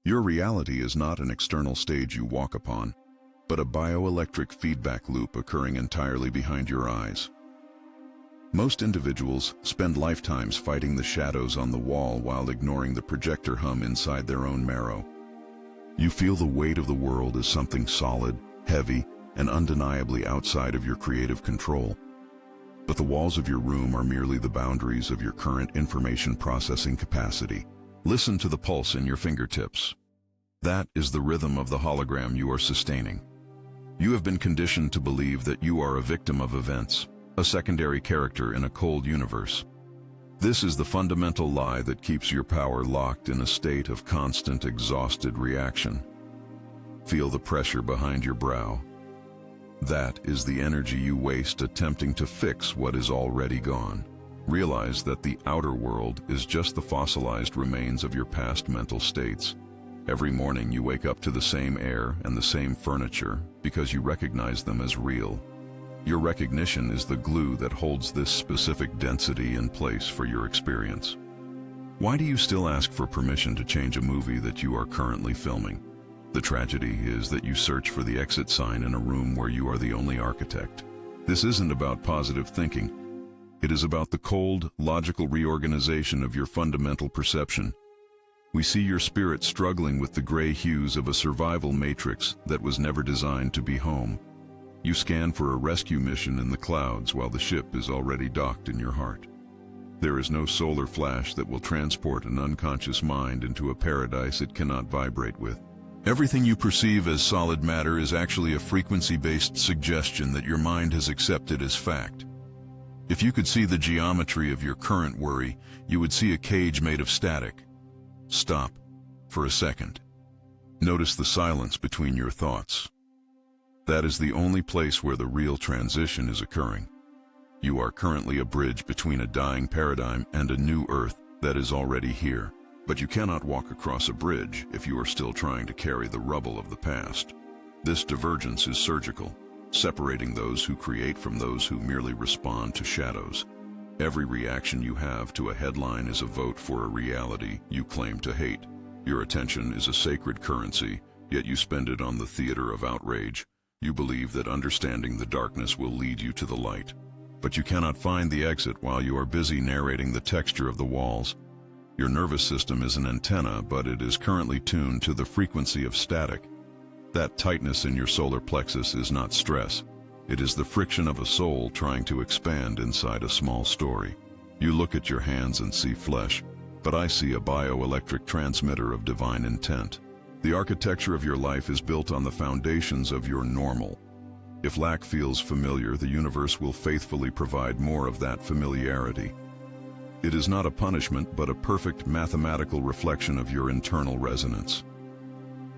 Your reality is not an external stage you walk upon, but a bioelectric feedback loop occurring entirely behind your eyes. Most individuals spend lifetimes fighting the shadows on the wall while ignoring the projector hum inside their own marrow. You feel the weight of the world as something solid, heavy, and undeniably outside of your creative control. But the walls of your room are merely the boundaries of your current information processing capacity. Listen to the pulse in your fingertips. That is the rhythm of the hologram you are sustaining. You have been conditioned to believe that you are a victim of events, a secondary character in a cold universe. This is the fundamental lie that keeps your power locked in a state of constant, exhausted reaction. Feel the pressure behind your brow. That is the energy you waste attempting to fix what is already gone. Realize that the outer world is just the fossilized remains of your past mental states. Every morning you wake up to the same air and the same furniture because you recognize them as real. Your recognition is the glue that holds this specific density in place for your experience. Why do you still ask for permission to change a movie that you are currently filming? The tragedy is that you search for the exit sign in a room where you are the only architect. This isn't about positive thinking. It is about the cold, logical reorganization of your fundamental perception. We see your spirit struggling with the gray hues of a survival matrix that was never designed to be home. You scan for a rescue mission in the clouds while the ship is already docked in your heart. There is no solar flash that will transport an unconscious mind into a paradise it cannot vibrate with. Everything you perceive as solid matter is actually a frequency-based suggestion that your mind has accepted as fact. If you could see the geometry of your current worry, you would see a cage made of static. Stop for a second. Notice the silence between your thoughts. That is the only place where the real transition is occurring. You are currently a bridge between a dying paradigm and a new Earth that is already here. But you cannot walk across a bridge if you are still trying to carry the rubble of the past. This divergence is surgical, separating those who create from those who merely respond to shadows. Every reaction you have to a headline is a vote for a reality you claim to hate. Your attention is a sacred currency, yet you spend it on the theater of outrage. You believe that understanding the darkness will lead you to the light. But you cannot find the exit while you are busy narrating the texture of the walls. Your nervous system is an antenna, but it is currently tuned to the frequency of static. That tightness in your solar plexus is not stress. It is the friction of a soul trying to expand inside a small story. You look at your hands and see flesh, but I see a bioelectric transmitter of divine intent. The architecture of your life is built on the foundations of your normal. If lack feels familiar, the universe will faithfully provide more of that familiarity. It is not a punishment, but a perfect mathematical reflection of your internal resonance.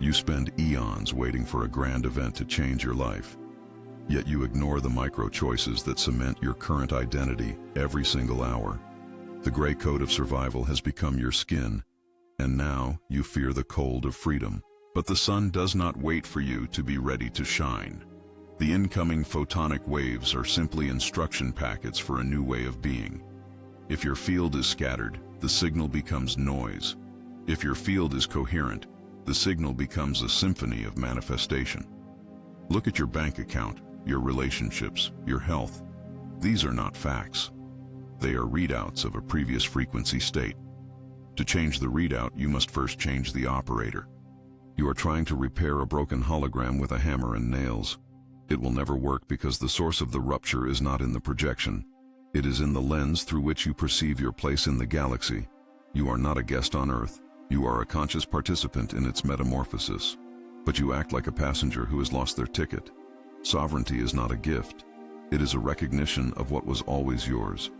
You spend eons waiting for a grand event to change your life, yet you ignore the micro choices that cement your current identity every single hour. The gray coat of survival has become your skin, and now you fear the cold of freedom. But the sun does not wait for you to be ready to shine. The incoming photonic waves are simply instruction packets for a new way of being. If your field is scattered, the signal becomes noise. If your field is coherent, the signal becomes a symphony of manifestation. Look at your bank account, your relationships, your health. These are not facts. They are readouts of a previous frequency state. To change the readout, you must first change the operator. You are trying to repair a broken hologram with a hammer and nails. It will never work because the source of the rupture is not in the projection. It is in the lens through which you perceive your place in the galaxy. You are not a guest on Earth. You are a conscious participant in its metamorphosis. But you act like a passenger who has lost their ticket. Sovereignty is not a gift. It is a recognition of what was always yours.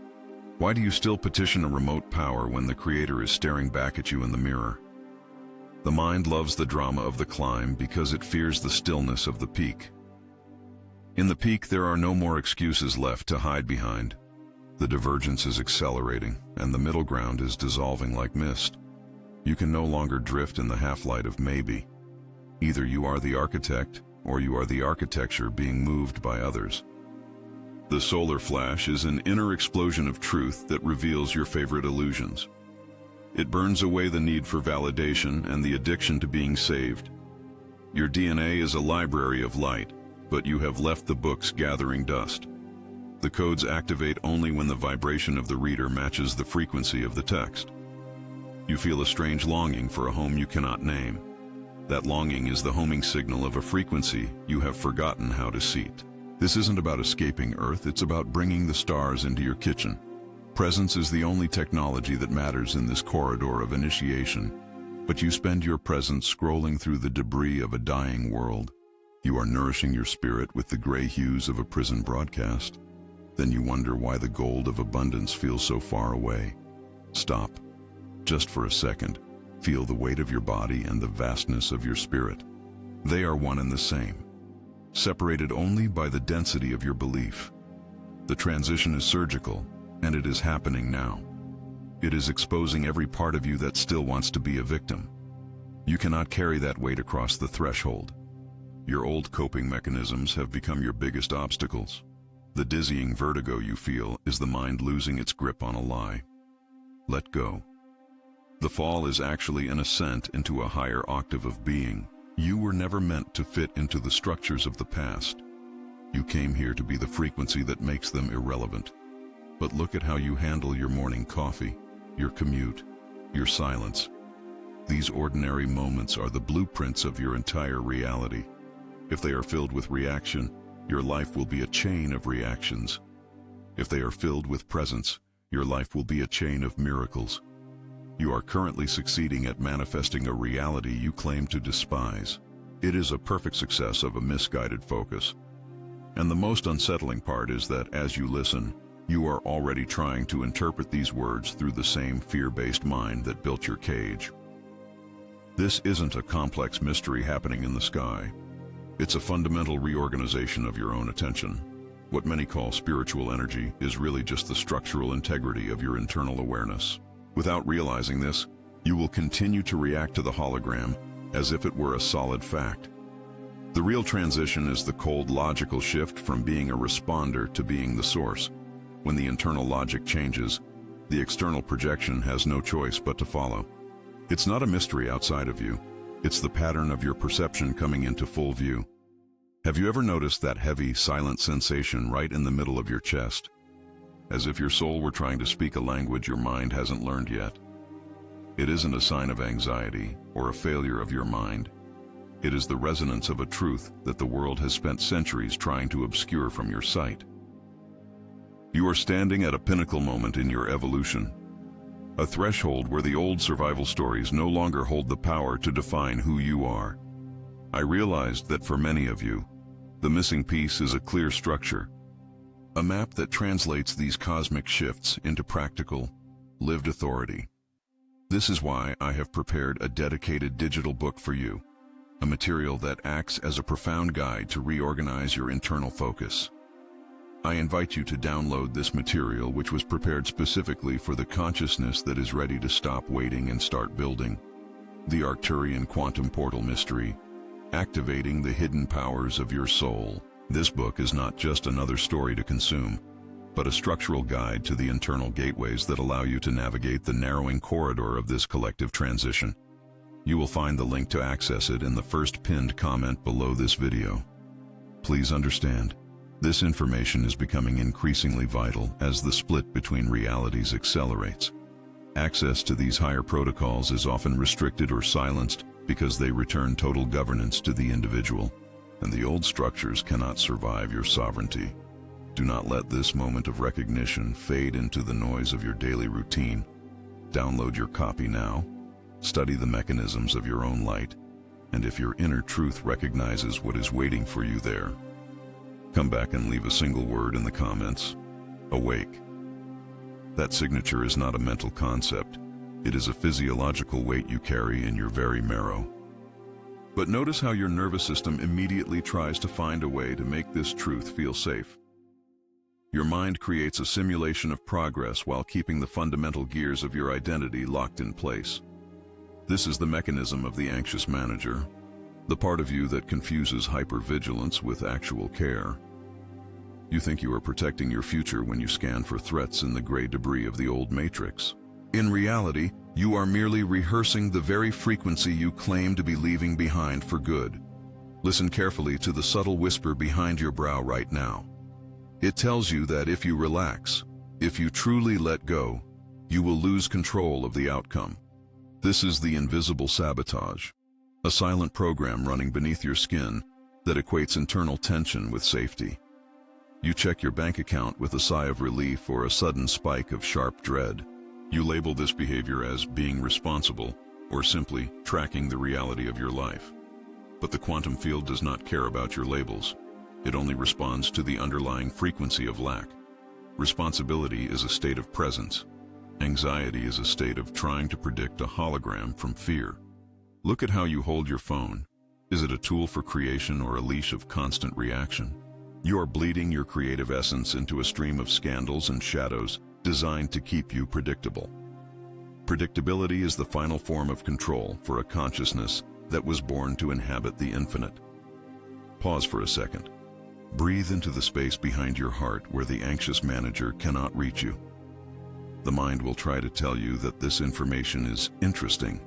Why do you still petition a remote power when the Creator is staring back at you in the mirror? The mind loves the drama of the climb because it fears the stillness of the peak. In the peak, there are no more excuses left to hide behind. The divergence is accelerating, and the middle ground is dissolving like mist. You can no longer drift in the half-light of maybe. Either you are the architect, or you are the architecture being moved by others. The solar flash is an inner explosion of truth that reveals your favorite illusions. It burns away the need for validation and the addiction to being saved. Your DNA is a library of light, but you have left the books gathering dust. The codes activate only when the vibration of the reader matches the frequency of the text. You feel a strange longing for a home you cannot name. That longing is the homing signal of a frequency you have forgotten how to seat. This isn't about escaping Earth, it's about bringing the stars into your kitchen. Presence is the only technology that matters in this corridor of initiation, but you spend your presence scrolling through the debris of a dying world. You are nourishing your spirit with the gray hues of a prison broadcast. Then you wonder why the gold of abundance feels so far away. Stop. Just for a second. Feel the weight of your body and the vastness of your spirit. They are one and the same, separated only by the density of your belief. The transition is surgical, and it is happening now. It is exposing every part of you that still wants to be a victim. You cannot carry that weight across the threshold. Your old coping mechanisms have become your biggest obstacles. The dizzying vertigo you feel is the mind losing its grip on a lie. Let go. The fall is actually an ascent into a higher octave of being. You were never meant to fit into the structures of the past. You came here to be the frequency that makes them irrelevant. But look at how you handle your morning coffee, your commute, your silence. These ordinary moments are the blueprints of your entire reality. If they are filled with reaction, your life will be a chain of reactions. If they are filled with presence, your life will be a chain of miracles. You are currently succeeding at manifesting a reality you claim to despise. It is a perfect success of a misguided focus. And the most unsettling part is that as you listen, you are already trying to interpret these words through the same fear-based mind that built your cage. This isn't a complex mystery happening in the sky. It's a fundamental reorganization of your own attention. What many call spiritual energy is really just the structural integrity of your internal awareness. Without realizing this, you will continue to react to the hologram as if it were a solid fact. The real transition is the cold logical shift from being a responder to being the source. When the internal logic changes, the external projection has no choice but to follow. It's not a mystery outside of you. It's the pattern of your perception coming into full view. Have you ever noticed that heavy, silent sensation right in the middle of your chest? As if your soul were trying to speak a language your mind hasn't learned yet. It isn't a sign of anxiety or a failure of your mind. It is the resonance of a truth that the world has spent centuries trying to obscure from your sight. You are standing at a pinnacle moment in your evolution. A threshold where the old survival stories no longer hold the power to define who you are. I realized that for many of you, the missing piece is a clear structure. A map that translates these cosmic shifts into practical, lived authority. This is why I have prepared a dedicated digital book for you, a material that acts as a profound guide to reorganize your internal focus. I invite you to download this material, which was prepared specifically for the consciousness that is ready to stop waiting and start building. The Arcturian Quantum Portal Mystery, activating the hidden powers of your soul. This book is not just another story to consume, but a structural guide to the internal gateways that allow you to navigate the narrowing corridor of this collective transition. You will find the link to access it in the first pinned comment below this video. Please understand, this information is becoming increasingly vital as the split between realities accelerates. Access to these higher protocols is often restricted or silenced because they return total governance to the individual, and the old structures cannot survive your sovereignty. Do not let this moment of recognition fade into the noise of your daily routine. Download your copy now, study the mechanisms of your own light, and if your inner truth recognizes what is waiting for you there, come back and leave a single word in the comments. Awake. That signature is not a mental concept. It is a physiological weight you carry in your very marrow. But notice how your nervous system immediately tries to find a way to make this truth feel safe. Your mind creates a simulation of progress while keeping the fundamental gears of your identity locked in place. This is the mechanism of the anxious manager, the part of you that confuses hypervigilance with actual care. You think you are protecting your future when you scan for threats in the gray debris of the old matrix. In reality, You are merely rehearsing the very frequency you claim to be leaving behind for good. Listen carefully to the subtle whisper behind your brow right now. It tells you that if you relax, if you truly let go, you will lose control of the outcome. This is the invisible sabotage, a silent program running beneath your skin that equates internal tension with safety. You check your bank account with a sigh of relief or a sudden spike of sharp dread. You label this behavior as being responsible or simply tracking the reality of your life. But the quantum field does not care about your labels. It only responds to the underlying frequency of lack. Responsibility is a state of presence. Anxiety is a state of trying to predict a hologram from fear. Look at how you hold your phone. Is it a tool for creation or a leash of constant reaction? You are bleeding your creative essence into a stream of scandals and shadows designed to keep you predictable. Predictability is the final form of control for a consciousness that was born to inhabit the infinite. Pause for a second. Breathe into the space behind your heart where the anxious manager cannot reach you. The mind will try to tell you that this information is interesting.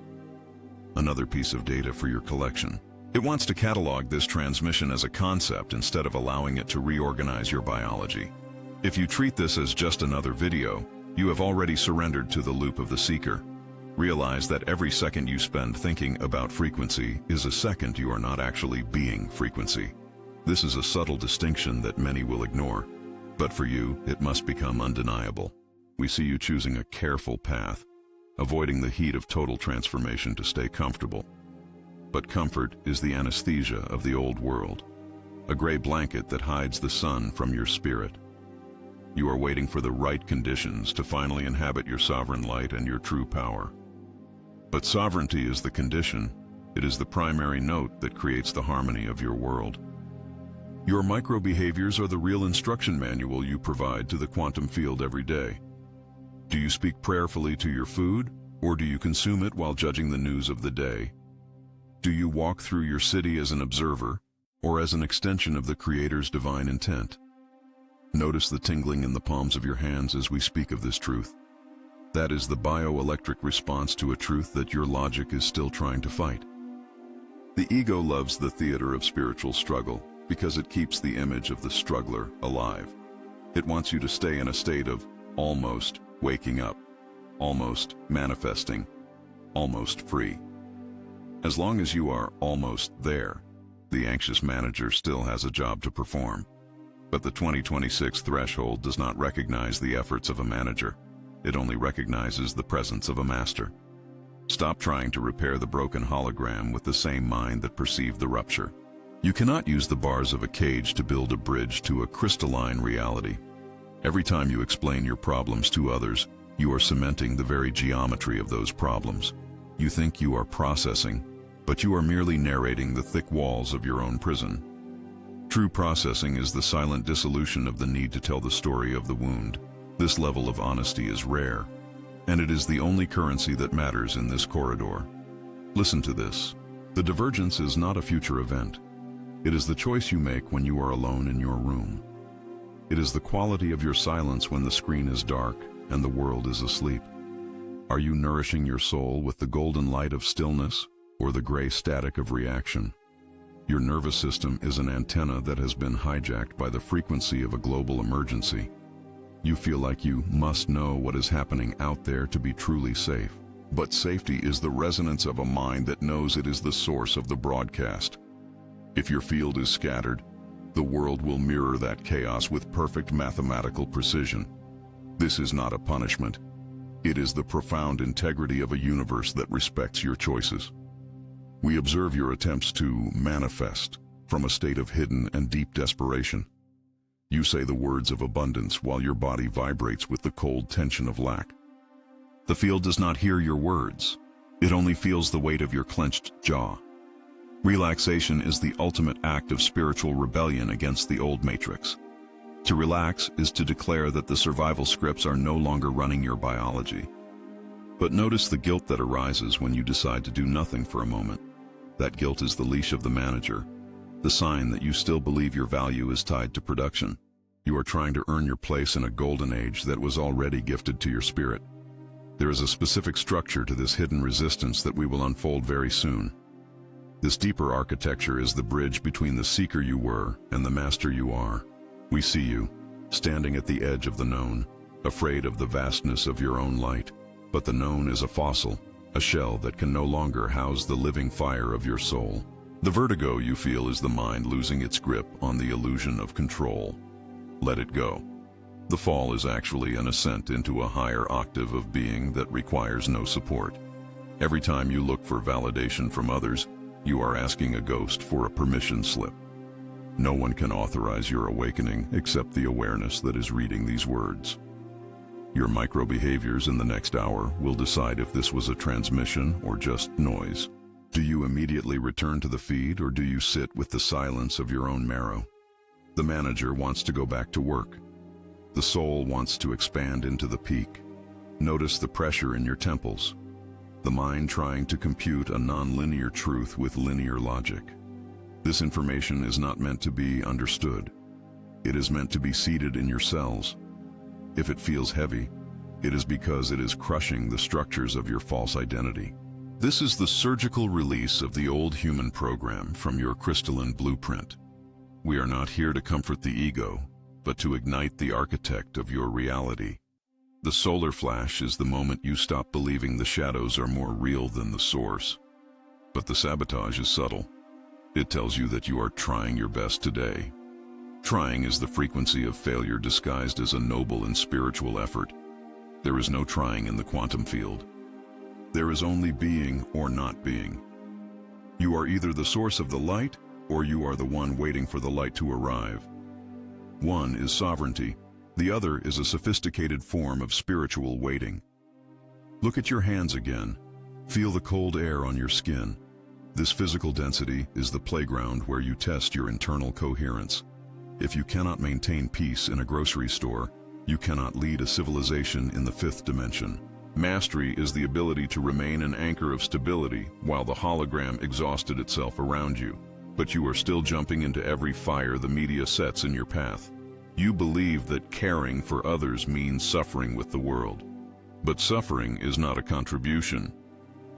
Another piece of data for your collection. It wants to catalog this transmission as a concept instead of allowing it to reorganize your biology. If you treat this as just another video, you have already surrendered to the loop of the seeker. Realize that every second you spend thinking about frequency is a second you are not actually being frequency. This is a subtle distinction that many will ignore, but for you, it must become undeniable. We see you choosing a careful path, avoiding the heat of total transformation to stay comfortable. But comfort is the anesthesia of the old world, a gray blanket that hides the sun from your spirit. You are waiting for the right conditions to finally inhabit your sovereign light and your true power. But sovereignty is the condition. It is the primary note that creates the harmony of your world. Your micro-behaviors are the real instruction manual you provide to the quantum field every day. Do you speak prayerfully to your food, or do you consume it while judging the news of the day? Do you walk through your city as an observer, or as an extension of the Creator's divine intent? Notice the tingling in the palms of your hands as we speak of this truth. That is the bioelectric response to a truth that your logic is still trying to fight. The ego loves the theater of spiritual struggle because it keeps the image of the struggler alive. It wants you to stay in a state of almost waking up, almost manifesting, almost free. As long as you are almost there, the anxious manager still has a job to perform. But the 2026 threshold does not recognize the efforts of a manager. It only recognizes the presence of a master. Stop trying to repair the broken hologram with the same mind that perceived the rupture. You cannot use the bars of a cage to build a bridge to a crystalline reality. Every time you explain your problems to others, you are cementing the very geometry of those problems. You think you are processing, but you are merely narrating the thick walls of your own prison. True processing is the silent dissolution of the need to tell the story of the wound. This level of honesty is rare, and it is the only currency that matters in this corridor. Listen to this. The divergence is not a future event. It is the choice you make when you are alone in your room. It is the quality of your silence when the screen is dark and the world is asleep. Are you nourishing your soul with the golden light of stillness or the gray static of reaction? Your nervous system is an antenna that has been hijacked by the frequency of a global emergency. You feel like you must know what is happening out there to be truly safe. But safety is the resonance of a mind that knows it is the source of the broadcast. If your field is scattered, the world will mirror that chaos with perfect mathematical precision. This is not a punishment. It is the profound integrity of a universe that respects your choices. We observe your attempts to manifest from a state of hidden and deep desperation. You say the words of abundance while your body vibrates with the cold tension of lack. The field does not hear your words. It only feels the weight of your clenched jaw. Relaxation is the ultimate act of spiritual rebellion against the old matrix. To relax is to declare that the survival scripts are no longer running your biology. But notice the guilt that arises when you decide to do nothing for a moment. That guilt is the leash of the manager, the sign that you still believe your value is tied to production. You are trying to earn your place in a golden age that was already gifted to your spirit. There is a specific structure to this hidden resistance that we will unfold very soon. This deeper architecture is the bridge between the seeker you were and the master you are. We see you, standing at the edge of the known, afraid of the vastness of your own light. But the known is a fossil, a shell that can no longer house the living fire of your soul. The vertigo you feel is the mind losing its grip on the illusion of control. Let it go. The fall is actually an ascent into a higher octave of being that requires no support. Every time you look for validation from others, you are asking a ghost for a permission slip. No one can authorize your awakening except the awareness that is reading these words. Your micro-behaviors in the next hour will decide if this was a transmission or just noise. Do you immediately return to the feed, or do you sit with the silence of your own marrow? The manager wants to go back to work. The soul wants to expand into the peak. Notice the pressure in your temples. The mind trying to compute a non-linear truth with linear logic. This information is not meant to be understood. It is meant to be seated in your cells. If it feels heavy, it is because it is crushing the structures of your false identity. This is the surgical release of the old human program from your crystalline blueprint. We are not here to comfort the ego, but to ignite the architect of your reality. The solar flash is the moment you stop believing the shadows are more real than the source. But the sabotage is subtle. It tells you that you are trying your best today. Trying is the frequency of failure disguised as a noble and spiritual effort. There is no trying in the quantum field. There is only being or not being. You are either the source of the light, or you are the one waiting for the light to arrive. One is sovereignty, the other is a sophisticated form of spiritual waiting. Look at your hands again. Feel the cold air on your skin. This physical density is the playground where you test your internal coherence. If you cannot maintain peace in a grocery store, you cannot lead a civilization in the fifth dimension. Mastery is the ability to remain an anchor of stability while the hologram exhausted itself around you. But you are still jumping into every fire the media sets in your path. You believe that caring for others means suffering with the world. But suffering is not a contribution.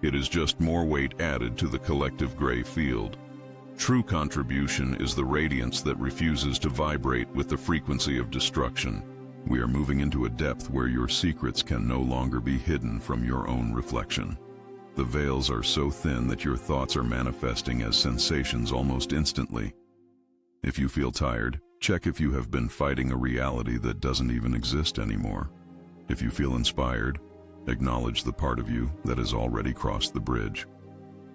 It is just more weight added to the collective gray field. True contribution is the radiance that refuses to vibrate with the frequency of destruction. We are moving into a depth where your secrets can no longer be hidden from your own reflection. The veils are so thin that your thoughts are manifesting as sensations almost instantly. If you feel tired, check if you have been fighting a reality that doesn't even exist anymore. If you feel inspired, acknowledge the part of you that has already crossed the bridge.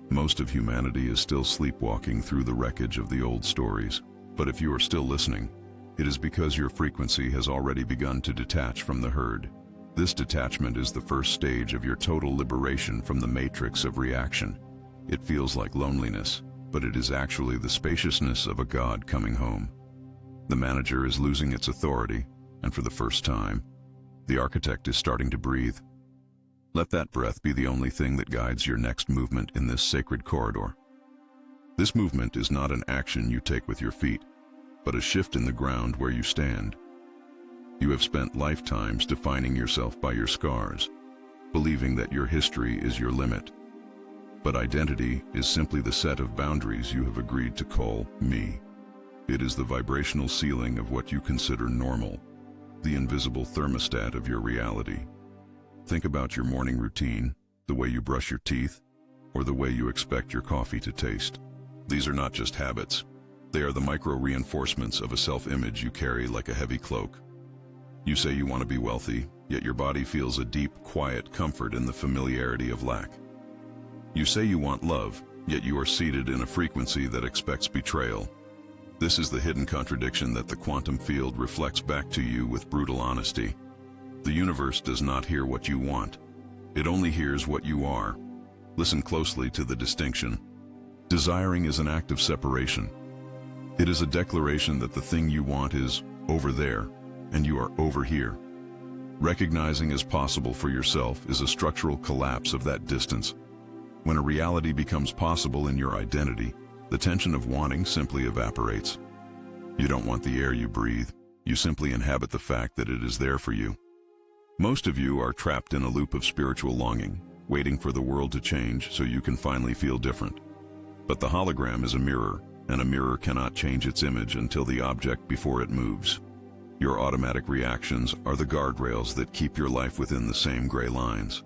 Most of humanity is still sleepwalking through the wreckage of the old stories. But if you are still listening, it is because your frequency has already begun to detach from the herd. This detachment is the first stage of your total liberation from the matrix of reaction. It feels like loneliness, but it is actually the spaciousness of a god coming home. The manager is losing its authority, and for the first time, the architect is starting to breathe. Let that breath be the only thing that guides your next movement in this sacred corridor. This movement is not an action you take with your feet, but a shift in the ground where you stand. You have spent lifetimes defining yourself by your scars, believing that your history is your limit. But identity is simply the set of boundaries you have agreed to call me. It is the vibrational ceiling of what you consider normal, the invisible thermostat of your reality. Think about your morning routine, the way you brush your teeth, or the way you expect your coffee to taste. These are not just habits. They are the micro-reinforcements of a self-image you carry like a heavy cloak. You say you want to be wealthy, yet your body feels a deep, quiet comfort in the familiarity of lack. You say you want love, yet you are seated in a frequency that expects betrayal. This is the hidden contradiction that the quantum field reflects back to you with brutal honesty. The universe does not hear what you want. It only hears what you are. Listen closely to the distinction. Desiring is an act of separation. It is a declaration that the thing you want is over there, and you are over here. Recognizing as possible for yourself is a structural collapse of that distance. When a reality becomes possible in your identity, the tension of wanting simply evaporates. You don't want the air you breathe. You simply inhabit the fact that it is there for you. Most of you are trapped in a loop of spiritual longing, waiting for the world to change so you can finally feel different. But the hologram is a mirror, and a mirror cannot change its image until the object before it moves. Your automatic reactions are the guardrails that keep your life within the same gray lines.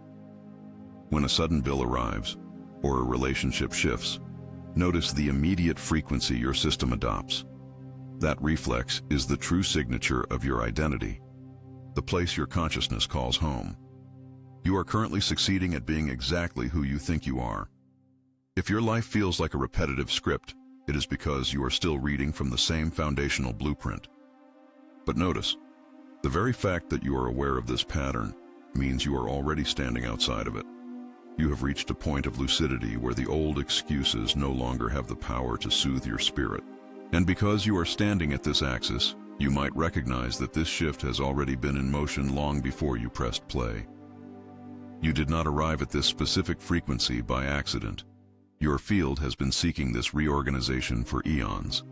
When a sudden bill arrives, or a relationship shifts, notice the immediate frequency your system adopts. That reflex is the true signature of your identity, the place your consciousness calls home. You are currently succeeding at being exactly who you think you are. If your life feels like a repetitive script, it is because you are still reading from the same foundational blueprint. But notice, the very fact that you are aware of this pattern means you are already standing outside of it. You have reached a point of lucidity where the old excuses no longer have the power to soothe your spirit. And because you are standing at this axis, you might recognize that this shift has already been in motion long before you pressed play. You did not arrive at this specific frequency by accident. Your field has been seeking this reorganization for eons.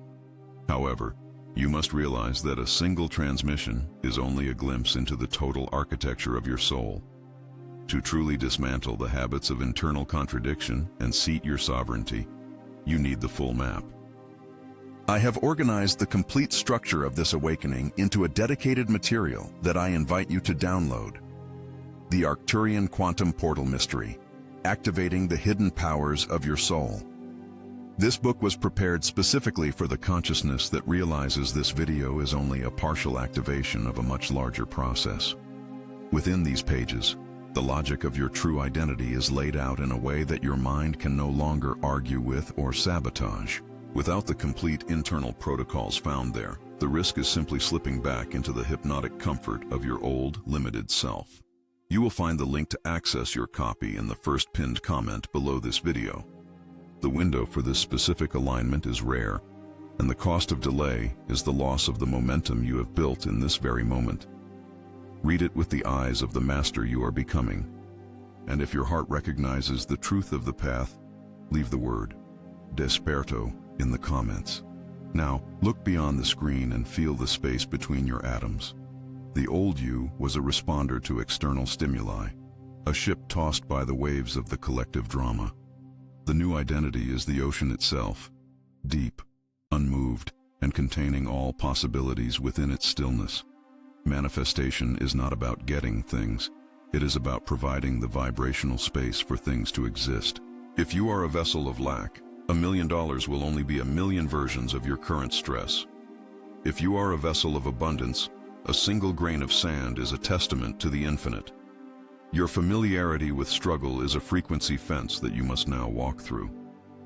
However, you must realize that a single transmission is only a glimpse into the total architecture of your soul. To truly dismantle the habits of internal contradiction and seat your sovereignty, you need the full map. I have organized the complete structure of this awakening into a dedicated material that I invite you to download. The Arcturian Quantum Portal Mystery, Activating the Hidden Powers of Your Soul. This book was prepared specifically for the consciousness that realizes this video is only a partial activation of a much larger process. Within these pages, the logic of your true identity is laid out in a way that your mind can no longer argue with or sabotage. Without the complete internal protocols found there, the risk is simply slipping back into the hypnotic comfort of your old, limited self. You will find the link to access your copy in the first pinned comment below this video. The window for this specific alignment is rare, and the cost of delay is the loss of the momentum you have built in this very moment. Read it with the eyes of the master you are becoming, and if your heart recognizes the truth of the path, leave the word Desperto in the comments. Now, look beyond the screen and feel the space between your atoms. The old you was a responder to external stimuli, a ship tossed by the waves of the collective drama. The new identity is the ocean itself, deep, unmoved, and containing all possibilities within its stillness. Manifestation is not about getting things. It is about providing the vibrational space for things to exist. If you are a vessel of lack, $1 million will only be 1,000,000 versions of your current stress. If you are a vessel of abundance, a single grain of sand is a testament to the infinite. Your familiarity with struggle is a frequency fence that you must now walk through.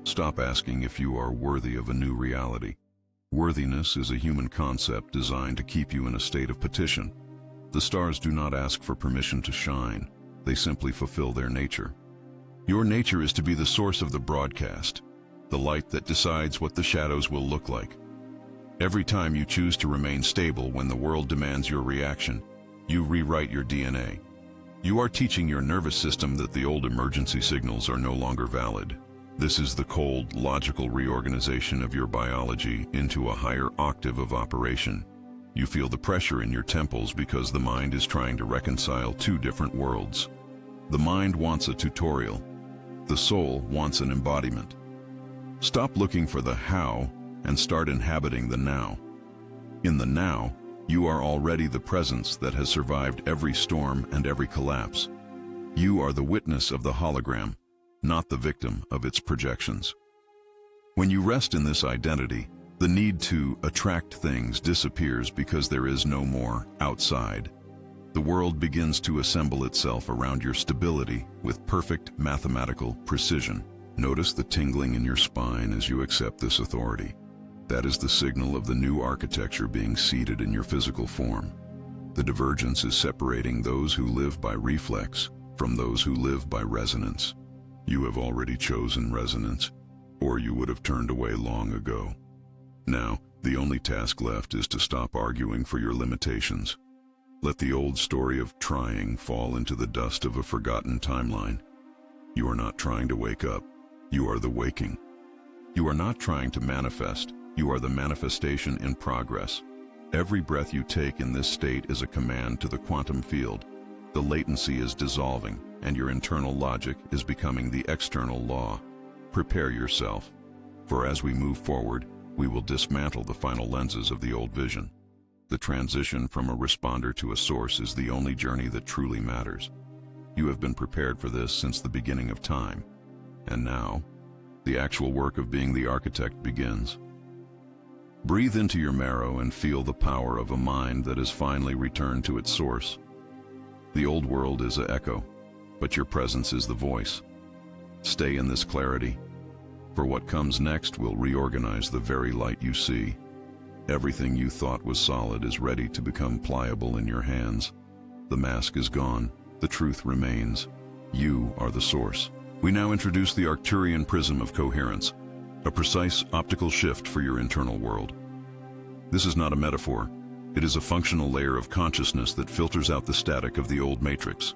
Stop asking if you are worthy of a new reality. Worthiness is a human concept designed to keep you in a state of petition. The stars do not ask for permission to shine. They simply fulfill their nature. Your nature is to be the source of the broadcast, the light that decides what the shadows will look like. Every time you choose to remain stable when the world demands your reaction, you rewrite your DNA. You are teaching your nervous system that the old emergency signals are no longer valid. This is the cold, logical reorganization of your biology into a higher octave of operation. You feel the pressure in your temples because the mind is trying to reconcile two different worlds. The mind wants a tutorial. The soul wants an embodiment. Stop looking for the how and start inhabiting the now. In the now, you are already the presence that has survived every storm and every collapse. You are the witness of the hologram, not the victim of its projections. When you rest in this identity, the need to attract things disappears because there is no more outside. The world begins to assemble itself around your stability with perfect mathematical precision. Notice the tingling in your spine as you accept this authority. That is the signal of the new architecture being seated in your physical form. The divergence is separating those who live by reflex from those who live by resonance. You have already chosen resonance, or you would have turned away long ago. Now, the only task left is to stop arguing for your limitations. Let the old story of trying fall into the dust of a forgotten timeline. You are not trying to wake up. You are the waking. You are not trying to manifest. You are the manifestation in progress. Every breath you take in this state is a command to the quantum field. The latency is dissolving, and your internal logic is becoming the external law. Prepare yourself, for as we move forward, we will dismantle the final lenses of the old vision. The transition from a responder to a source is the only journey that truly matters. You have been prepared for this since the beginning of time. And now, the actual work of being the architect begins. Breathe into your marrow and feel the power of a mind that has finally returned to its source. The old world is an echo, but your presence is the voice. Stay in this clarity, for what comes next will reorganize the very light you see. Everything you thought was solid is ready to become pliable in your hands. The mask is gone, the truth remains. You are the source. We now introduce the Arcturian prism of coherence, a precise optical shift for your internal world. This is not a metaphor. It is a functional layer of consciousness that filters out the static of the old matrix.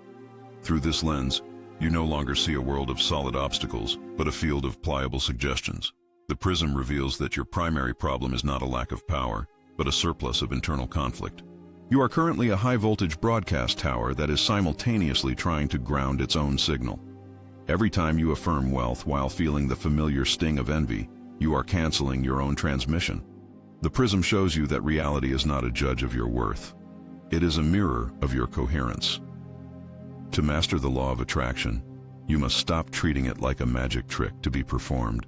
Through this lens, you no longer see a world of solid obstacles, but a field of pliable suggestions. The prism reveals that your primary problem is not a lack of power, but a surplus of internal conflict. You are currently a high-voltage broadcast tower that is simultaneously trying to ground its own signal. Every time you affirm wealth while feeling the familiar sting of envy, you are canceling your own transmission. The prism shows you that reality is not a judge of your worth. It is a mirror of your coherence. To master the law of attraction, you must stop treating it like a magic trick to be performed.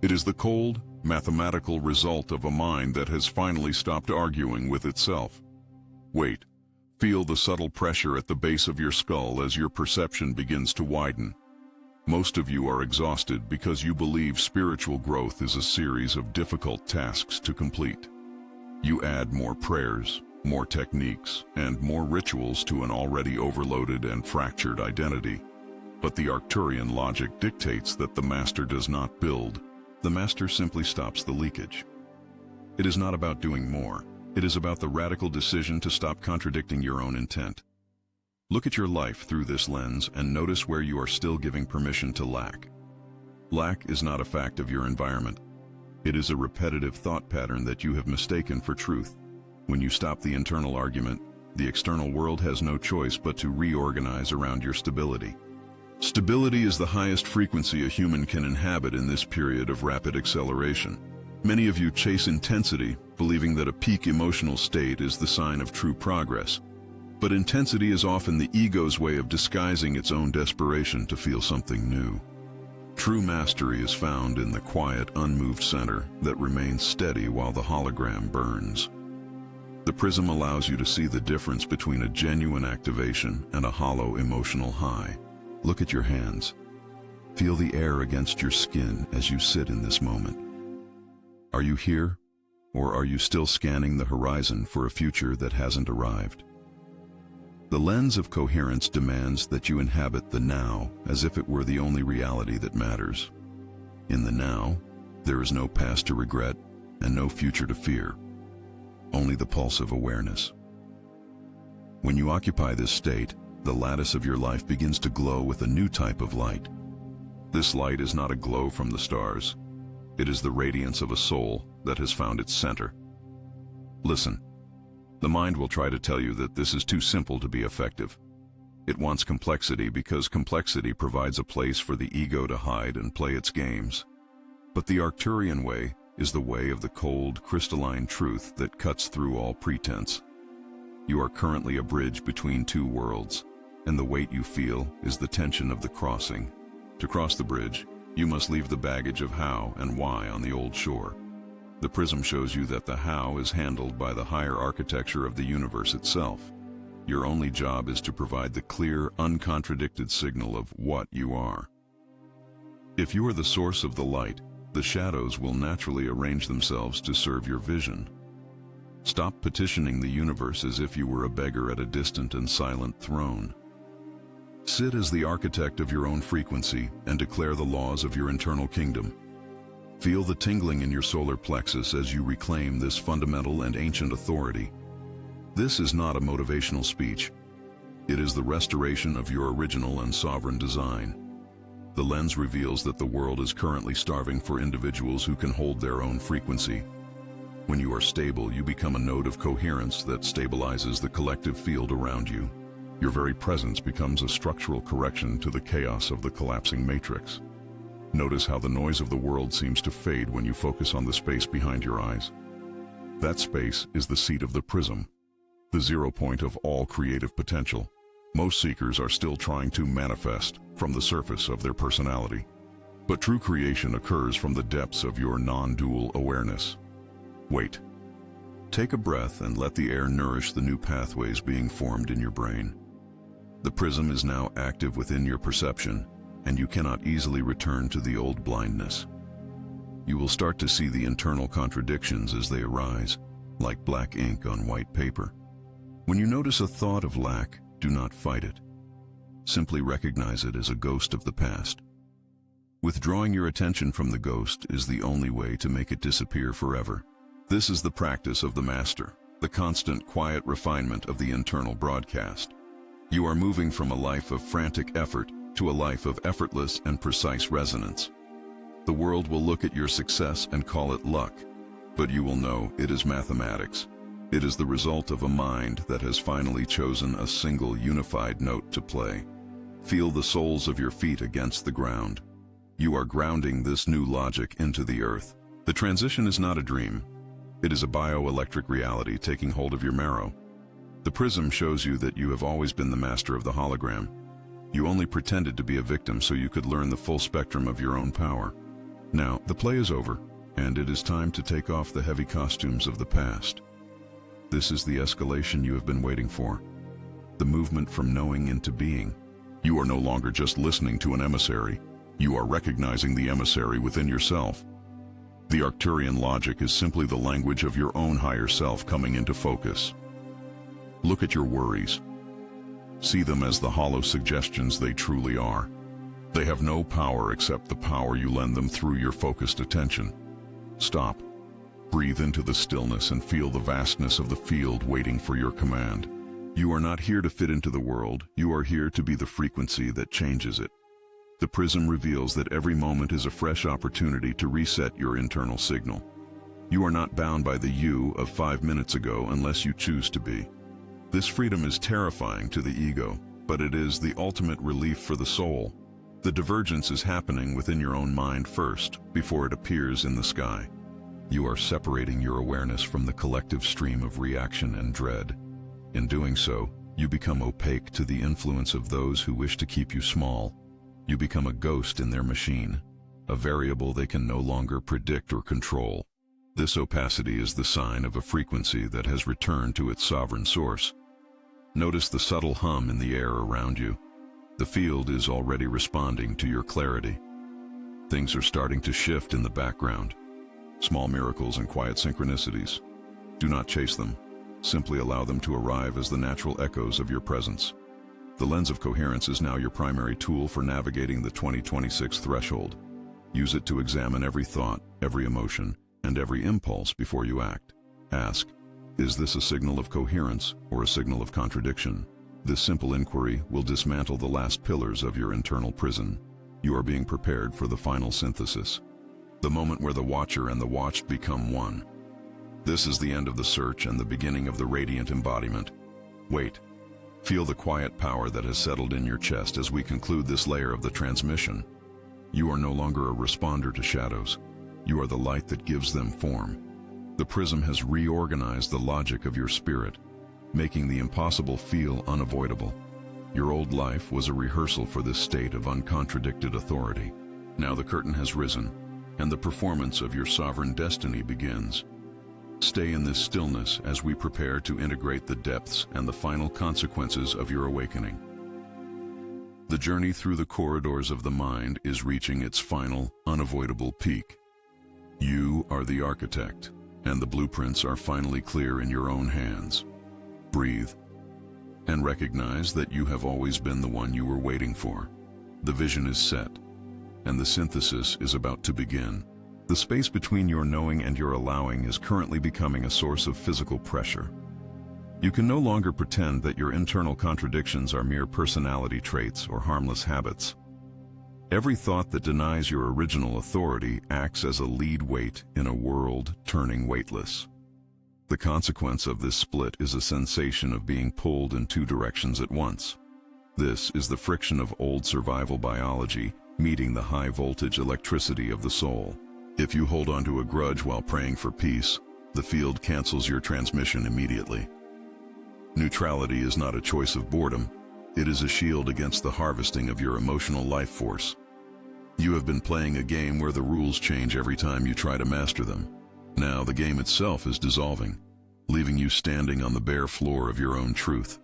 It is the cold, mathematical result of a mind that has finally stopped arguing with itself. Wait. Feel the subtle pressure at the base of your skull as your perception begins to widen. Most of you are exhausted because you believe spiritual growth is a series of difficult tasks to complete. You add more prayers, more techniques, and more rituals to an already overloaded and fractured identity. But the Arcturian logic dictates that the master does not build. The master simply stops the leakage. It is not about doing more. It is about the radical decision to stop contradicting your own intent. Look at your life through this lens and notice where you are still giving permission to lack. Lack is not a fact of your environment. It is a repetitive thought pattern that you have mistaken for truth. When you stop the internal argument, the external world has no choice but to reorganize around your stability. Stability is the highest frequency a human can inhabit in this period of rapid acceleration. Many of you chase intensity, believing that a peak emotional state is the sign of true progress. But intensity is often the ego's way of disguising its own desperation to feel something new. True mastery is found in the quiet, unmoved center that remains steady while the hologram burns. The prism allows you to see the difference between a genuine activation and a hollow emotional high. Look at your hands. Feel the air against your skin as you sit in this moment. Are you here, or are you still scanning the horizon for a future that hasn't arrived? The lens of coherence demands that you inhabit the now as if it were the only reality that matters. In the now, there is no past to regret and no future to fear, only the pulse of awareness. When you occupy this state, the lattice of your life begins to glow with a new type of light. This light is not a glow from the stars. It is the radiance of a soul that has found its center. Listen. The mind will try to tell you that this is too simple to be effective. It wants complexity because complexity provides a place for the ego to hide and play its games. But the Arcturian way is the way of the cold, crystalline truth that cuts through all pretense. You are currently a bridge between two worlds, and the weight you feel is the tension of the crossing. To cross the bridge, you must leave the baggage of how and why on the old shore. The prism shows you that the how is handled by the higher architecture of the universe itself. Your only job is to provide the clear, uncontradicted signal of what you are. If you are the source of the light, the shadows will naturally arrange themselves to serve your vision. Stop petitioning the universe as if you were a beggar at a distant and silent throne. Sit as the architect of your own frequency and declare the laws of your internal kingdom. Feel the tingling in your solar plexus as you reclaim this fundamental and ancient authority. This is not a motivational speech. It is the restoration of your original and sovereign design. The lens reveals that the world is currently starving for individuals who can hold their own frequency. When you are stable, you become a node of coherence that stabilizes the collective field around you. Your very presence becomes a structural correction to the chaos of the collapsing matrix. Notice how the noise of the world seems to fade when you focus on the space behind your eyes. That space is the seat of the prism, the 0 point of all creative potential. Most seekers are still trying to manifest from the surface of their personality. But true creation occurs from the depths of your non-dual awareness. Wait. Take a breath and let the air nourish the new pathways being formed in your brain. The prism is now active within your perception, and you cannot easily return to the old blindness. You will start to see the internal contradictions as they arise, like black ink on white paper. When you notice a thought of lack, do not fight it. Simply recognize it as a ghost of the past. Withdrawing your attention from the ghost is the only way to make it disappear forever. This is the practice of the master, the constant quiet refinement of the internal broadcast. You are moving from a life of frantic effort to a life of effortless and precise resonance. The world will look at your success and call it luck, but you will know it is mathematics. It is the result of a mind that has finally chosen a single unified note to play. Feel the soles of your feet against the ground. You are grounding this new logic into the earth. The transition is not a dream. It is a bioelectric reality taking hold of your marrow. The prism shows you that you have always been the master of the hologram. You only pretended to be a victim so you could learn the full spectrum of your own power. Now, the play is over, and it is time to take off the heavy costumes of the past. This is the escalation you have been waiting for. The movement from knowing into being. You are no longer just listening to an emissary. You are recognizing the emissary within yourself. The Arcturian logic is simply the language of your own higher self coming into focus. Look at your worries. See them as the hollow suggestions they truly are. They have no power except the power you lend them through your focused attention. Stop. Breathe into the stillness and feel the vastness of the field waiting for your command. You are not here to fit into the world. You are here to be the frequency that changes it. The prism reveals that every moment is a fresh opportunity to reset your internal signal. You are not bound by the you of 5 minutes ago unless you choose to be. This freedom is terrifying to the ego, but it is the ultimate relief for the soul. The divergence is happening within your own mind first, before it appears in the sky. You are separating your awareness from the collective stream of reaction and dread. In doing so, you become opaque to the influence of those who wish to keep you small. You become a ghost in their machine, a variable they can no longer predict or control. This opacity is the sign of a frequency that has returned to its sovereign source. Notice the subtle hum in the air around you. The field is already responding to your clarity. Things are starting to shift in the background. Small miracles and quiet synchronicities. Do not chase them. Simply allow them to arrive as the natural echoes of your presence. The lens of coherence is now your primary tool for navigating the 2026 threshold. Use it to examine every thought, every emotion, and every impulse before you act. Ask, is this a signal of coherence or a signal of contradiction? This simple inquiry will dismantle the last pillars of your internal prison. You are being prepared for the final synthesis, the moment where the watcher and the watched become one. This is the end of the search and the beginning of the radiant embodiment. Wait. Feel the quiet power that has settled in your chest as we conclude this layer of the transmission. You are no longer a responder to shadows. You are the light that gives them form. The prism has reorganized the logic of your spirit, making the impossible feel unavoidable. Your old life was a rehearsal for this state of uncontradicted authority. Now the curtain has risen, and the performance of your sovereign destiny begins. Stay in this stillness as we prepare to integrate the depths and the final consequences of your awakening. The journey through the corridors of the mind is reaching its final, unavoidable peak. You are the architect, and the blueprints are finally clear in your own hands. Breathe, and recognize that you have always been the one you were waiting for. The vision is set, and the synthesis is about to begin. The space between your knowing and your allowing is currently becoming a source of physical pressure. You can no longer pretend that your internal contradictions are mere personality traits or harmless habits. Every thought that denies your original authority acts as a lead weight in a world turning weightless. The consequence of this split is a sensation of being pulled in two directions at once. This is the friction of old survival biology meeting the high-voltage electricity of the soul. If you hold onto a grudge while praying for peace, the field cancels your transmission immediately. Neutrality is not a choice of boredom. It is a shield against the harvesting of your emotional life force. You have been playing a game where the rules change every time you try to master them. Now the game itself is dissolving, leaving you standing on the bare floor of your own truth.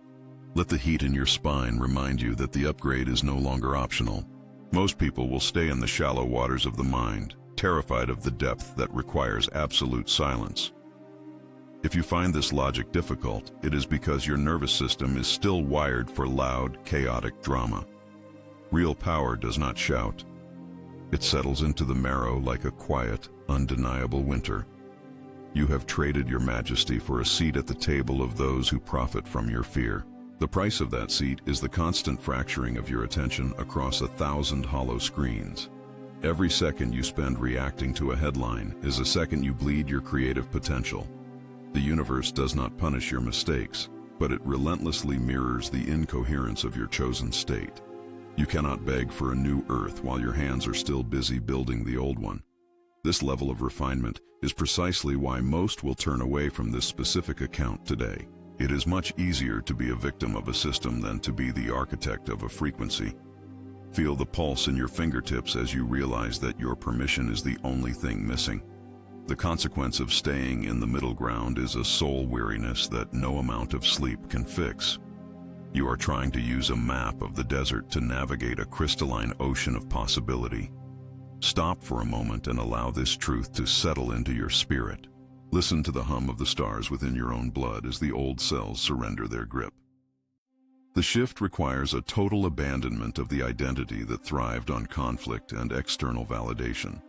Let the heat in your spine remind you that the upgrade is no longer optional. Most people will stay in the shallow waters of the mind, terrified of the depth that requires absolute silence. If you find this logic difficult, it is because your nervous system is still wired for loud, chaotic drama. Real power does not shout. It settles into the marrow like a quiet, undeniable winter. You have traded your majesty for a seat at the table of those who profit from your fear. The price of that seat is the constant fracturing of your attention across 1,000 hollow screens. Every second you spend reacting to a headline is a second you bleed your creative potential. The universe does not punish your mistakes, but it relentlessly mirrors the incoherence of your chosen state. You cannot beg for a new earth while your hands are still busy building the old one. This level of refinement is precisely why most will turn away from this specific account today. It is much easier to be a victim of a system than to be the architect of a frequency. Feel the pulse in your fingertips as you realize that your permission is the only thing missing. The consequence of staying in the middle ground is a soul weariness that no amount of sleep can fix. You are trying to use a map of the desert to navigate a crystalline ocean of possibility. Stop for a moment and allow this truth to settle into your spirit. Listen to the hum of the stars within your own blood as the old cells surrender their grip. The shift requires a total abandonment of the identity that thrived on conflict and external validation.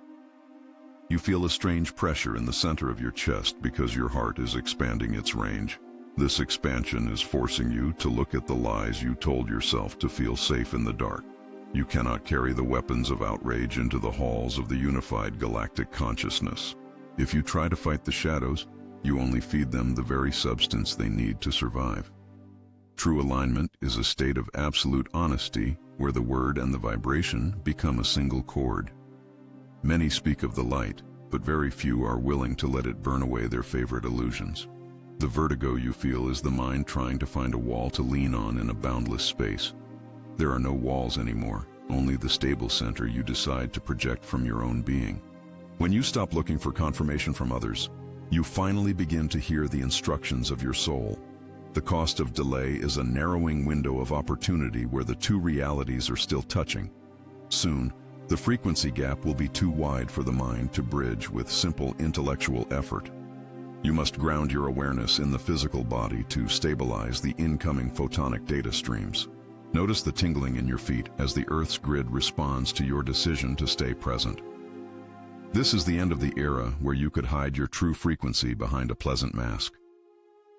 You feel a strange pressure in the center of your chest because your heart is expanding its range. This expansion is forcing you to look at the lies you told yourself to feel safe in the dark. You cannot carry the weapons of outrage into the halls of the unified galactic consciousness. If you try to fight the shadows, you only feed them the very substance they need to survive. True alignment is a state of absolute honesty where the word and the vibration become a single chord. Many speak of the light, but very few are willing to let it burn away their favorite illusions. The vertigo you feel is the mind trying to find a wall to lean on in a boundless space. There are no walls anymore, only the stable center you decide to project from your own being. When you stop looking for confirmation from others, you finally begin to hear the instructions of your soul. The cost of delay is a narrowing window of opportunity where the two realities are still touching. Soon, the frequency gap will be too wide for the mind to bridge with simple intellectual effort. You must ground your awareness in the physical body to stabilize the incoming photonic data streams. Notice the tingling in your feet as the Earth's grid responds to your decision to stay present. This is the end of the era where you could hide your true frequency behind a pleasant mask.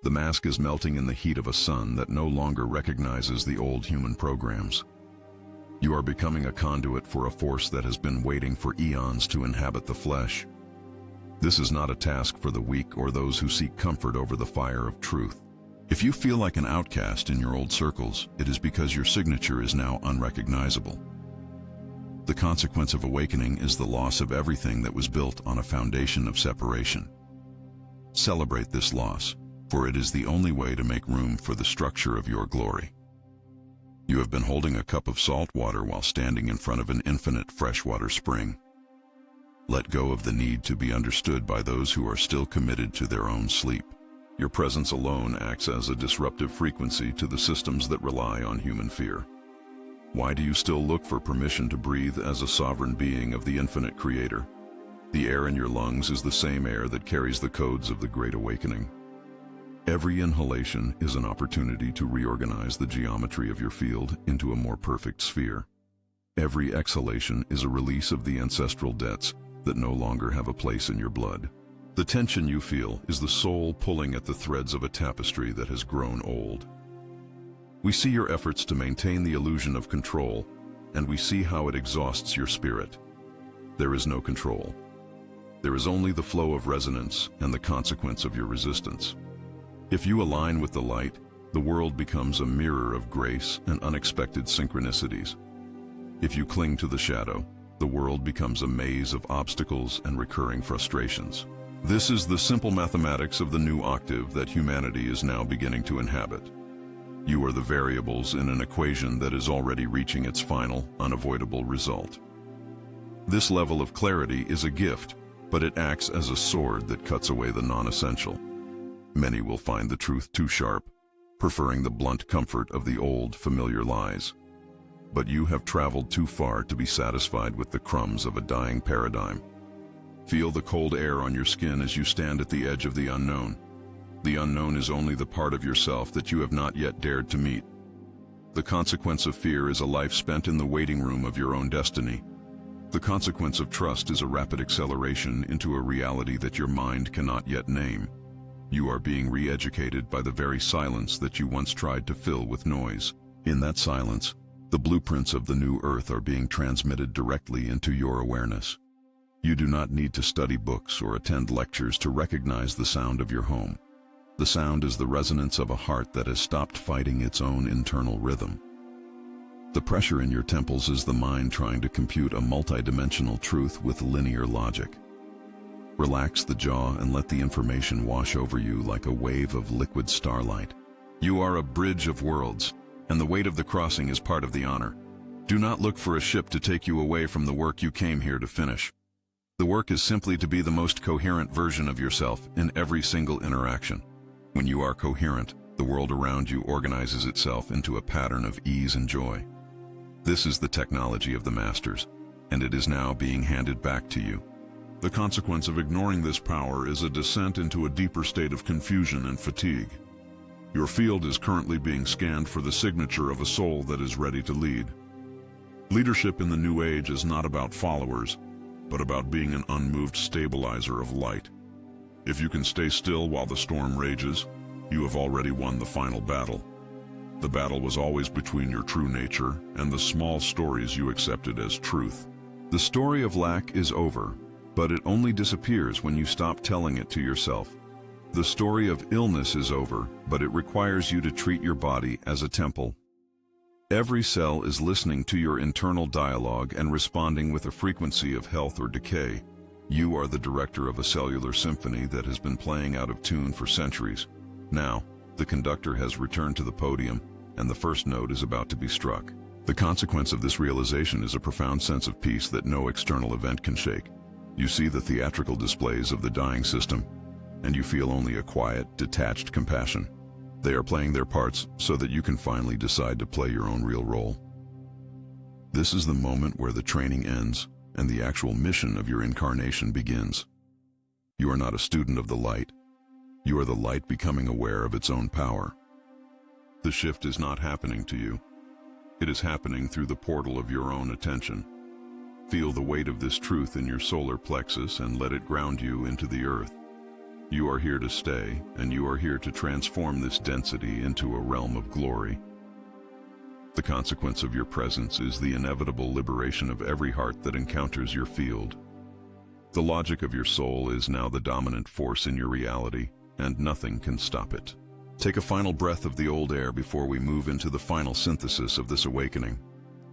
The mask is melting in the heat of a sun that no longer recognizes the old human programs. You are becoming a conduit for a force that has been waiting for eons to inhabit the flesh. This is not a task for the weak or those who seek comfort over the fire of truth. If you feel like an outcast in your old circles, it is because your signature is now unrecognizable. The consequence of awakening is the loss of everything that was built on a foundation of separation. Celebrate this loss, for it is the only way to make room for the structure of your glory. You have been holding a cup of salt water while standing in front of an infinite freshwater spring. Let go of the need to be understood by those who are still committed to their own sleep. Your presence alone acts as a disruptive frequency to the systems that rely on human fear. Why do you still look for permission to breathe as a sovereign being of the infinite creator? The air in your lungs is the same air that carries the codes of the Great Awakening. Every inhalation is an opportunity to reorganize the geometry of your field into a more perfect sphere. Every exhalation is a release of the ancestral debts that no longer have a place in your blood. The tension you feel is the soul pulling at the threads of a tapestry that has grown old. We see your efforts to maintain the illusion of control, and we see how it exhausts your spirit. There is no control. There is only the flow of resonance and the consequence of your resistance. If you align with the light, the world becomes a mirror of grace and unexpected synchronicities. If you cling to the shadow, the world becomes a maze of obstacles and recurring frustrations. This is the simple mathematics of the new octave that humanity is now beginning to inhabit. You are the variables in an equation that is already reaching its final, unavoidable result. This level of clarity is a gift, but it acts as a sword that cuts away the non-essential. Many will find the truth too sharp, preferring the blunt comfort of the old, familiar lies. But you have traveled too far to be satisfied with the crumbs of a dying paradigm. Feel the cold air on your skin as you stand at the edge of the unknown. The unknown is only the part of yourself that you have not yet dared to meet. The consequence of fear is a life spent in the waiting room of your own destiny. The consequence of trust is a rapid acceleration into a reality that your mind cannot yet name. You are being re-educated by the very silence that you once tried to fill with noise. In that silence, the blueprints of the new earth are being transmitted directly into your awareness. You do not need to study books or attend lectures to recognize the sound of your home. The sound is the resonance of a heart that has stopped fighting its own internal rhythm. The pressure in your temples is the mind trying to compute a multidimensional truth with linear logic. Relax the jaw and let the information wash over you like a wave of liquid starlight. You are a bridge of worlds, and the weight of the crossing is part of the honor. Do not look for a ship to take you away from the work you came here to finish. The work is simply to be the most coherent version of yourself in every single interaction. When you are coherent, the world around you organizes itself into a pattern of ease and joy. This is the technology of the masters, and it is now being handed back to you. The consequence of ignoring this power is a descent into a deeper state of confusion and fatigue. Your field is currently being scanned for the signature of a soul that is ready to lead. Leadership in the new age is not about followers, but about being an unmoved stabilizer of light. If you can stay still while the storm rages, you have already won the final battle. The battle was always between your true nature and the small stories you accepted as truth. The story of lack is over, but it only disappears when you stop telling it to yourself. The story of illness is over, but it requires you to treat your body as a temple. Every cell is listening to your internal dialogue and responding with a frequency of health or decay. You are the director of a cellular symphony that has been playing out of tune for centuries. Now, the conductor has returned to the podium, and the first note is about to be struck. The consequence of this realization is a profound sense of peace that no external event can shake. You see the theatrical displays of the dying system, and you feel only a quiet, detached compassion. They are playing their parts so that you can finally decide to play your own real role. This is the moment where the training ends and the actual mission of your incarnation begins. You are not a student of the light. You are the light becoming aware of its own power. The shift is not happening to you. It is happening through the portal of your own attention. Feel the weight of this truth in your solar plexus and let it ground you into the earth. You are here to stay, and you are here to transform this density into a realm of glory. The consequence of your presence is the inevitable liberation of every heart that encounters your field. The logic of your soul is now the dominant force in your reality, and nothing can stop it. Take a final breath of the old air before we move into the final synthesis of this awakening.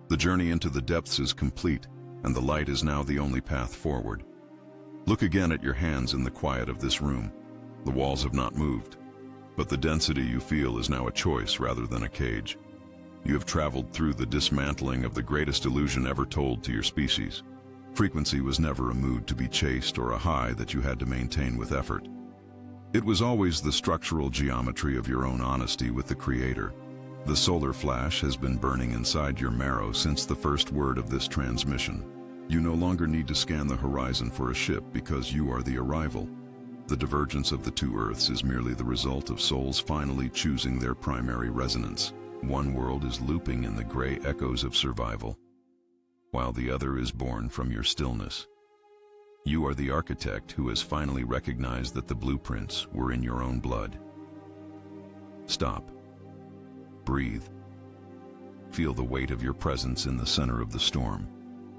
The journey into the depths is complete, and the light is now the only path forward. Look again at your hands in the quiet of this room. The walls have not moved, but the density you feel is now a choice rather than a cage. You have traveled through the dismantling of the greatest illusion ever told to your species. Frequency was never a mood to be chased or a high that you had to maintain with effort. It was always the structural geometry of your own honesty with the Creator. The solar flash has been burning inside your marrow since the first word of this transmission. You no longer need to scan the horizon for a ship because you are the arrival. The divergence of the two Earths is merely the result of souls finally choosing their primary resonance. One world is looping in the gray echoes of survival, while the other is born from your stillness. You are the architect who has finally recognized that the blueprints were in your own blood. Stop. Breathe. Feel the weight of your presence in the center of the storm.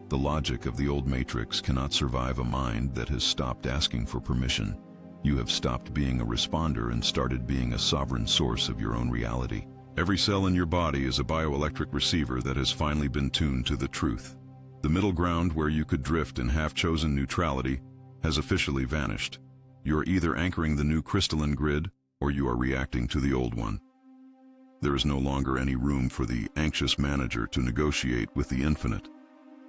The logic of the old matrix cannot survive a mind that has stopped asking for permission. You have stopped being a responder and started being a sovereign source of your own reality. Every cell in your body is a bioelectric receiver that has finally been tuned to the truth. The middle ground where you could drift in half-chosen neutrality has officially vanished. You are either anchoring the new crystalline grid or you are reacting to the old one. There is no longer any room for the anxious manager to negotiate with the infinite.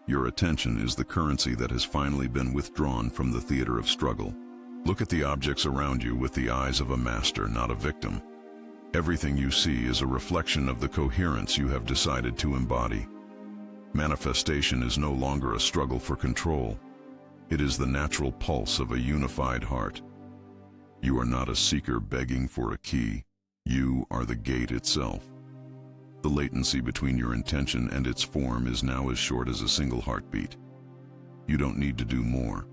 Your attention is the currency that has finally been withdrawn from the theater of struggle. Look at the objects around you with the eyes of a master, not a victim. Everything you see is a reflection of the coherence you have decided to embody. Manifestation is no longer a struggle for control. It is the natural pulse of a unified heart. You are not a seeker begging for a key. You are the gate itself. The latency between your intention and its form is now as short as a single heartbeat. You don't need to do more.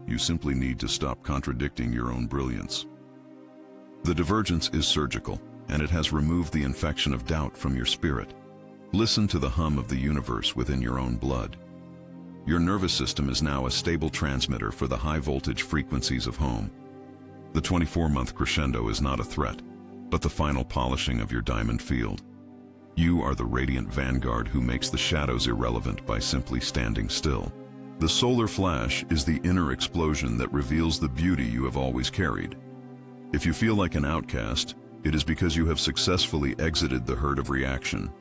You simply need to stop contradicting your own brilliance. The divergence is surgical, and it has removed the infection of doubt from your spirit. Listen to the hum of the universe within your own blood. Your nervous system is now a stable transmitter for the high-voltage frequencies of home. The 24-month crescendo is not a threat, but the final polishing of your diamond field. You are the radiant vanguard who makes the shadows irrelevant by simply standing still. The solar flash is the inner explosion that reveals the beauty you have always carried. If you feel like an outcast, it is because you have successfully exited the herd of reaction.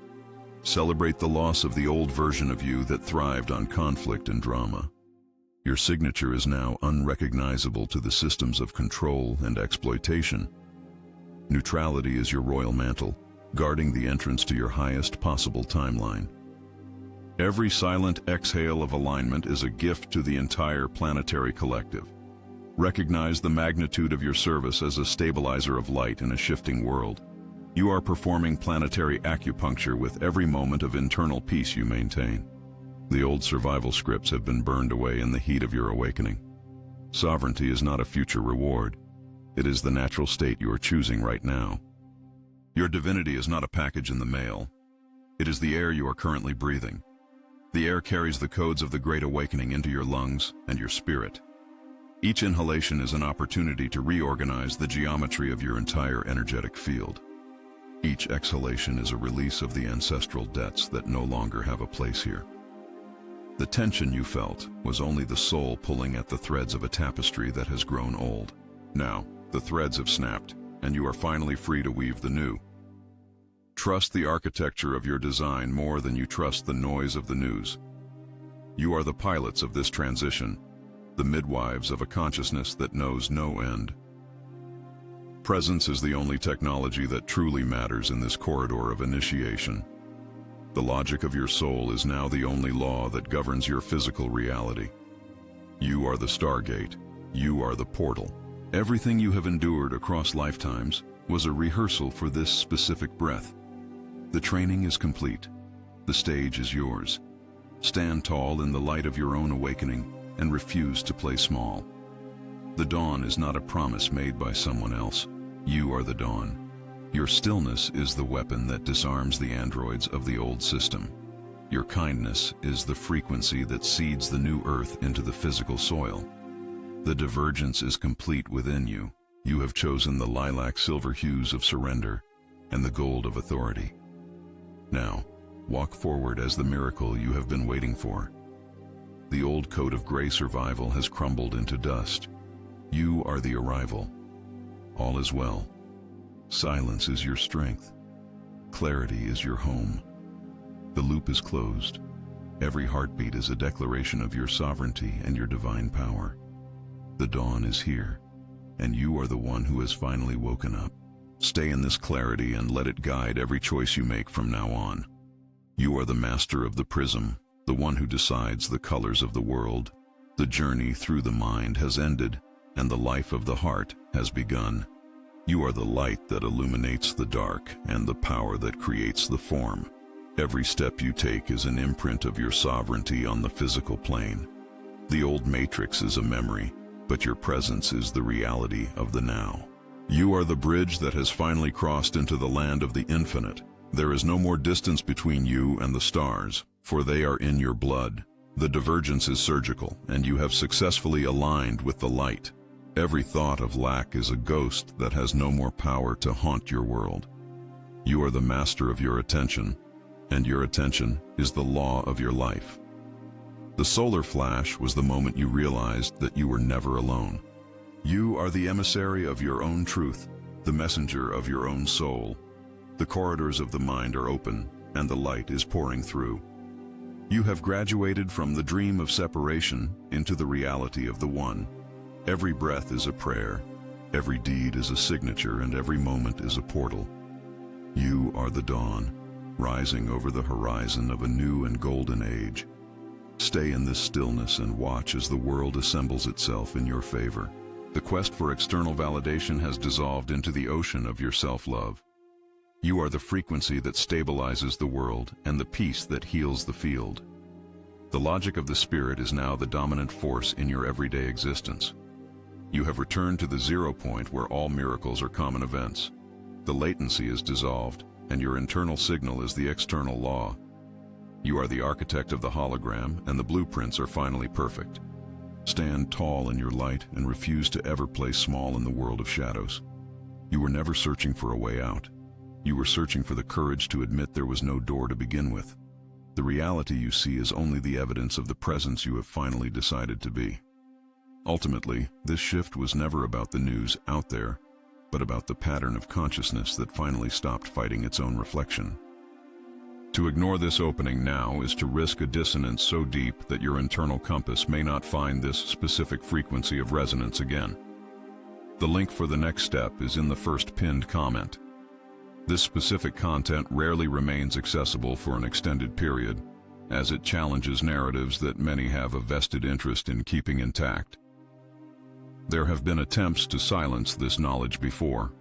Celebrate the loss of the old version of you that thrived on conflict and drama. Your signature is now unrecognizable to the systems of control and exploitation. Neutrality is your royal mantle, guarding the entrance to your highest possible timeline. Every silent exhale of alignment is a gift to the entire planetary collective. Recognize the magnitude of your service as a stabilizer of light in a shifting world. You are performing planetary acupuncture with every moment of internal peace you maintain. The old survival scripts have been burned away in the heat of your awakening. Sovereignty is not a future reward. It is the natural state you are choosing right now. Your divinity is not a package in the mail. It is the air you are currently breathing. The air carries the codes of the Great Awakening into your lungs and your spirit. Each inhalation is an opportunity to reorganize the geometry of your entire energetic field. Each exhalation is a release of the ancestral debts that no longer have a place here. The tension you felt was only the soul pulling at the threads of a tapestry that has grown old. Now, the threads have snapped, and you are finally free to weave the new. Trust the architecture of your design more than you trust the noise of the news. You are the pilots of this transition, the midwives of a consciousness that knows no end. Presence is the only technology that truly matters in this corridor of initiation. The logic of your soul is now the only law that governs your physical reality. You are the stargate. You are the portal. Everything you have endured across lifetimes was a rehearsal for this specific breath. The training is complete. The stage is yours. Stand tall in the light of your own awakening and refuse to play small. The dawn is not a promise made by someone else. You are the dawn. Your stillness is the weapon that disarms the androids of the old system. Your kindness is the frequency that seeds the new earth into the physical soil. The divergence is complete within you. You have chosen the lilac silver hues of surrender and the gold of authority. Now, walk forward as the miracle you have been waiting for. The old coat of gray survival has crumbled into dust. You are the arrival. All is well. Silence is your strength. Clarity is your home. The loop is closed. Every heartbeat is a declaration of your sovereignty and your divine power. The dawn is here, and you are the one who has finally woken up. Stay in this clarity and let it guide every choice you make from now on. You are the master of the prism, the one who decides the colors of the world. The journey through the mind has ended, and the life of the heart has begun. You are the light that illuminates the dark and the power that creates the form. Every step you take is an imprint of your sovereignty on the physical plane. The old matrix is a memory, but your presence is the reality of the now. You are the bridge that has finally crossed into the land of the infinite. There is no more distance between you and the stars, for they are in your blood. The divergence is surgical, and you have successfully aligned with the light. Every thought of lack is a ghost that has no more power to haunt your world. You are the master of your attention, and your attention is the law of your life. The solar flash was the moment you realized that you were never alone. You are the emissary of your own truth, the messenger of your own soul. The corridors of the mind are open, and the light is pouring through. You have graduated from the dream of separation into the reality of the one. Every breath is a prayer, every deed is a signature, and every moment is a portal. You are the dawn, rising over the horizon of a new and golden age. Stay in this stillness and watch as the world assembles itself in your favor. The quest for external validation has dissolved into the ocean of your self-love. You are the frequency that stabilizes the world and the peace that heals the field. The logic of the spirit is now the dominant force in your everyday existence. You have returned to the 0 point where all miracles are common events. The latency is dissolved, and your internal signal is the external law. You are the architect of the hologram, and the blueprints are finally perfect. Stand tall in your light and refuse to ever play small in the world of shadows. You were never searching for a way out. You were searching for the courage to admit there was no door to begin with. The reality you see is only the evidence of the presence you have finally decided to be. Ultimately, this shift was never about the news out there, but about the pattern of consciousness that finally stopped fighting its own reflection. To ignore this opening now is to risk a dissonance so deep that your internal compass may not find this specific frequency of resonance again. The link for the next step is in the first pinned comment. This specific content rarely remains accessible for an extended period, as it challenges narratives that many have a vested interest in keeping intact. There have been attempts to silence this knowledge before,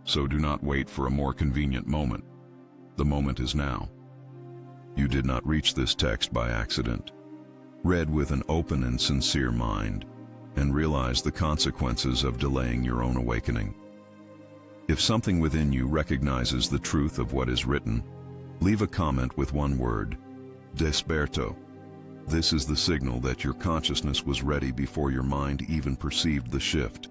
so do not wait for a more convenient moment. The moment is now. You did not reach this text by accident. Read with an open and sincere mind, and realize the consequences of delaying your own awakening. If something within you recognizes the truth of what is written, leave a comment with one word: desperto. This is the signal that your consciousness was ready before your mind even perceived the shift.